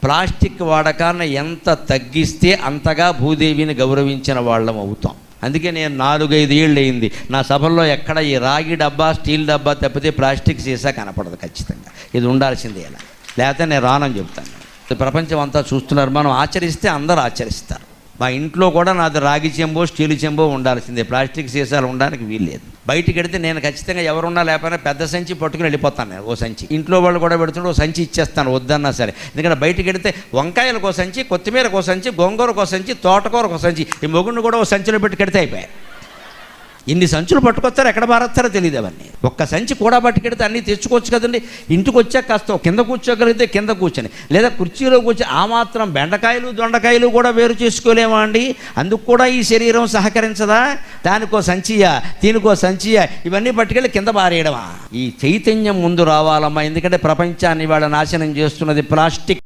Plastic వాడకాన్ని ఎంత తగ్గిస్తే అంతగా భూదేవిని గౌరవించిన వాళ్ళం అవుతాం. అందుకే నేను 4-5 ఏళ్ళు అయింది నా సభల్లో ఎక్కడ ఈ రాగి డబ్బా, స్టీల్ డబ్బా తప్పితే ప్లాస్టిక్ సీసా కనపడదు. ఖచ్చితంగా ఇది ఉండాల్సిందే. ఇలా లేకపోతే నేను రానని చెప్తాను. ప్రపంచం అంతా చూస్తున్నారు. మనం ఆచరిస్తే అందరూ ఆచరిస్తారు. మా ఇంట్లో కూడా నాది రాగి చెంబో, స్టీల్ చెంబో ఉండాల్సిందే. ప్లాస్టిక్ సీసాలు ఉండడానికి వీల్లేదు. బయటికి వెడితే నేను ఖచ్చితంగా ఎవరున్నా లేకపోయినా పెద్ద సంచి పట్టుకుని వెళ్ళిపోతాను. నేను ఓ సంచి, ఇంట్లో వాళ్ళు కూడా పెడుతుంటే ఓ సంచి ఇచ్చేస్తాను వద్దన్నా సరే. ఎందుకంటే బయటికి వెడితే వంకాయలకు ఓ సంచి, కొత్తిమీరకు ఓ సంచి, గోంగూరకు ఓ సంచి, తోటకూరకు ఓ సంచి, ఈ మొగుడిని కూడా ఓ సంచిలో పెట్టి కడితే అయిపోయాయి. ఇన్ని సంచులు పట్టుకొస్తారో ఎక్కడ పారేస్తారో తెలియదు. అవన్నీ ఒక్క సంచి కూడా పట్టుకెడితే అన్నీ తెచ్చుకోవచ్చు కదండి. ఇంటికి వచ్చాక కాస్త కింద కూర్చోగలిగితే కింద కూర్చొని, లేదా కుర్చీలో కూర్చొని ఆ మాత్రం బెండకాయలు దొండకాయలు కూడా వేరు చేసుకోలేమా అండి? అందుకు కూడా ఈ శరీరం సహకరించదా? దానికో సంచియా, దీనికో సంచియా, ఇవన్నీ పట్టుకెళ్ళి కింద పారేయడమా? ఈ చైతన్యం ముందు రావాలమ్మా. ఎందుకంటే ప్రపంచాన్ని వాళ్ళ నాశనం చేస్తున్నది ప్లాస్టిక్.